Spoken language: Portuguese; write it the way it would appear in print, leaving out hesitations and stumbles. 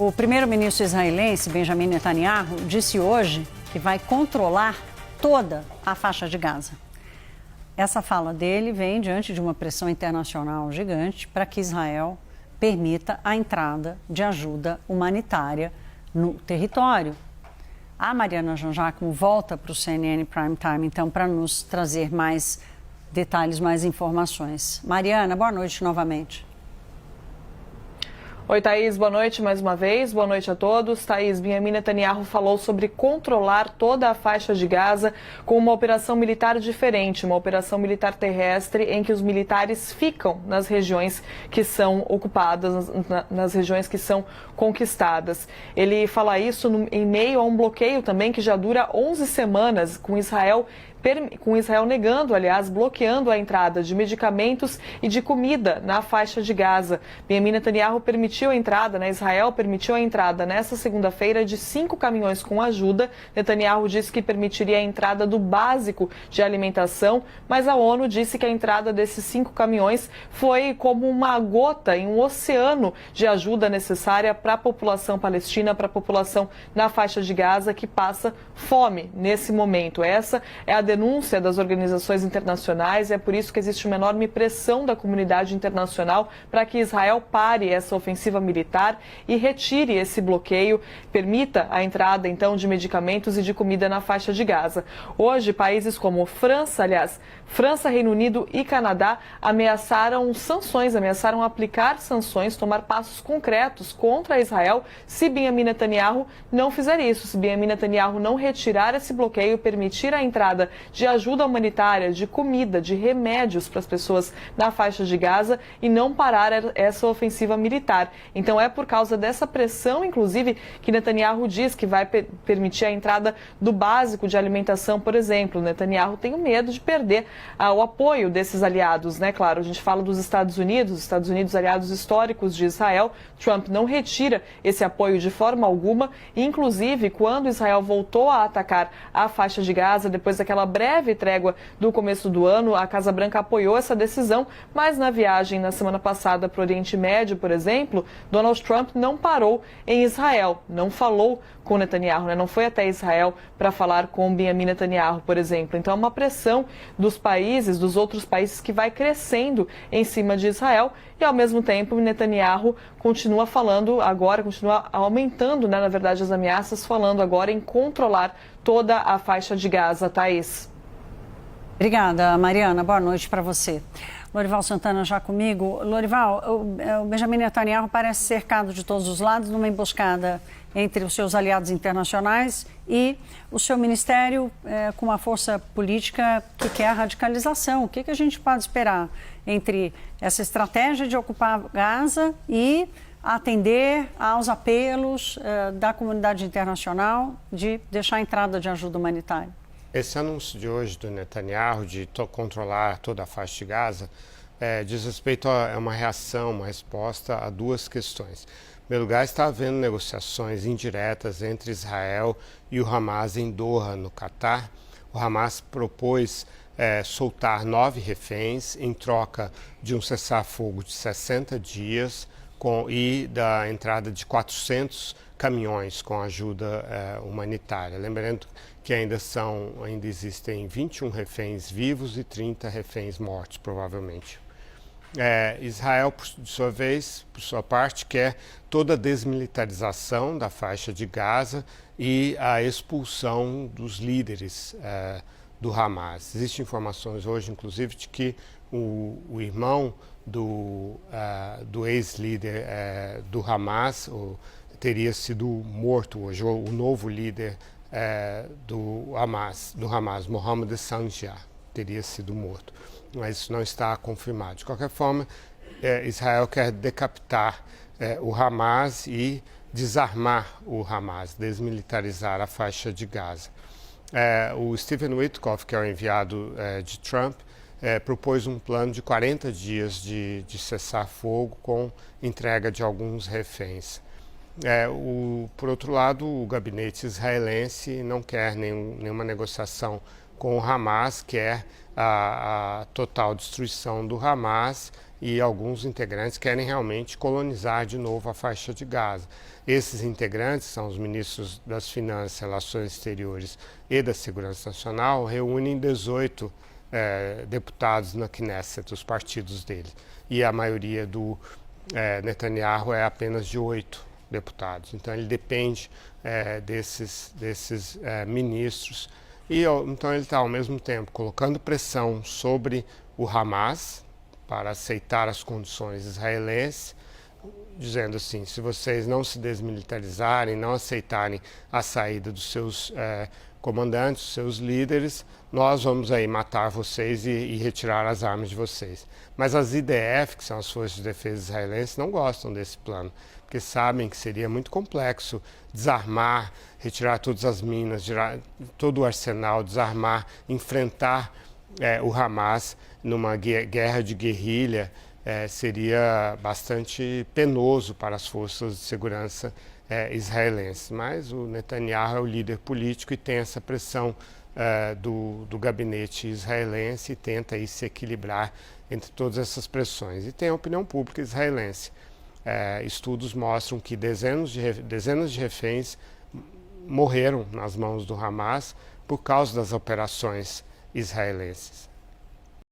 O primeiro-ministro israelense, Benjamin Netanyahu, disse hoje que vai controlar toda a faixa de Gaza. Essa fala dele vem diante de uma pressão internacional gigante para que Israel permita a entrada de ajuda humanitária no território. A Mariana Jean-Jacques volta para o CNN Prime Time, então, para nos trazer mais detalhes, mais informações. Mariana, boa noite novamente. Oi, Thaís, boa noite mais uma vez. Boa noite a todos. Thaís, Benjamin Netanyahu falou sobre controlar toda a faixa de Gaza com uma operação militar diferente, uma operação militar terrestre em que os militares ficam nas regiões que são ocupadas, nas regiões que são conquistadas. Ele fala isso em meio a um bloqueio também que já dura 11 semanas, com Israel negando, aliás, bloqueando a entrada de medicamentos e de comida na faixa de Gaza. Benjamin Netanyahu Israel permitiu a entrada nesta segunda-feira de 5 caminhões com ajuda. Netanyahu disse que permitiria a entrada do básico de alimentação, mas a ONU disse que a entrada desses 5 caminhões foi como uma gota em um oceano de ajuda necessária para a população palestina, para a população na faixa de Gaza que passa fome nesse momento. Essa é a denúncia das organizações internacionais e é por isso que existe uma enorme pressão da comunidade internacional para que Israel pare essa ofensiva militar e retire esse bloqueio, permita a entrada, então, de medicamentos e de comida na faixa de Gaza. Hoje, países como França, Reino Unido e Canadá ameaçaram aplicar sanções, tomar passos concretos contra Israel se Benjamin Netanyahu não fizer isso, se Benjamin Netanyahu não retirar esse bloqueio, permitir a entrada de ajuda humanitária, de comida, de remédios para as pessoas na faixa de Gaza e não parar essa ofensiva militar. Então é por causa dessa pressão, inclusive, que Netanyahu diz que vai permitir a entrada do básico de alimentação, por exemplo. Netanyahu tem medo de perder o apoio desses aliados, né? Claro, a gente fala dos Estados Unidos aliados históricos de Israel. Trump não retira esse apoio de forma alguma, e, inclusive, quando Israel voltou a atacar a faixa de Gaza, depois daquela breve trégua do começo do ano, a Casa Branca apoiou essa decisão, mas na viagem na semana passada para o Oriente Médio, por exemplo, Donald Trump não parou em Israel, não falou com Netanyahu, né? Não foi até Israel para falar com Benjamin Netanyahu, por exemplo. Então é uma pressão dos outros países que vai crescendo em cima de Israel e, ao mesmo tempo, Netanyahu continua aumentando, né, na verdade, as ameaças, falando agora em controlar toda a faixa de Gaza. Thaís. Obrigada, Mariana. Boa noite para você. Lorival Santana já comigo. Lorival, o Benjamin Netanyahu parece cercado de todos os lados numa emboscada entre os seus aliados internacionais e o seu ministério com uma força política que quer a radicalização. O que a gente pode esperar entre essa estratégia de ocupar Gaza e atender aos apelos da comunidade internacional de deixar a entrada de ajuda humanitária? Esse anúncio de hoje do Netanyahu de controlar toda a faixa de Gaza diz respeito a uma reação, uma resposta a duas questões. Em primeiro lugar, está havendo negociações indiretas entre Israel e o Hamas em Doha, no Catar. O Hamas propôs soltar 9 reféns em troca de um cessar-fogo de 60 dias e da entrada de 400 caminhões com ajuda humanitária. Lembrando que ainda existem 21 reféns vivos e 30 reféns mortos, provavelmente. Israel, por sua vez, por sua parte, quer toda a desmilitarização da faixa de Gaza e a expulsão dos líderes do Hamas. Existem informações hoje, inclusive, de que o irmão do ex-líder do Hamas teria sido morto hoje, ou o novo líder do Hamas, Mohammed Sanjar, teria sido morto. Mas isso não está confirmado. De qualquer forma, Israel quer decapitar o Hamas e desarmar o Hamas, desmilitarizar a faixa de Gaza. O Stephen Witkoff, que é o enviado de Trump, propôs um plano de 40 dias de cessar-fogo com entrega de alguns reféns. Por outro lado, o gabinete israelense não quer nenhuma negociação com o Hamas, quer a total destruição do Hamas, e alguns integrantes querem realmente colonizar de novo a faixa de Gaza. Esses integrantes são os ministros das Finanças, Relações Exteriores e da Segurança Nacional, reúnem 18 deputados na Knesset, os partidos deles. E a maioria do Netanyahu é apenas de 8 deputados. Então ele depende desses ministros. E então ele está ao mesmo tempo colocando pressão sobre o Hamas para aceitar as condições israelenses, dizendo assim: se vocês não se desmilitarizarem, não aceitarem a saída dos seus comandantes, dos seus líderes, nós vamos aí matar vocês e retirar as armas de vocês. Mas as IDF, que são as Forças de Defesa Israelenses, não gostam desse plano, porque sabem que seria muito complexo desarmar, retirar todas as minas, tirar todo o arsenal, desarmar, enfrentar o Hamas numa guerra de guerrilha. Seria bastante penoso para as forças de segurança israelenses. Mas o Netanyahu é o líder político e tem essa pressão do gabinete israelense e tenta aí se equilibrar entre todas essas pressões. E tem a opinião pública israelense. Estudos mostram que dezenas de reféns morreram nas mãos do Hamas por causa das operações israelenses.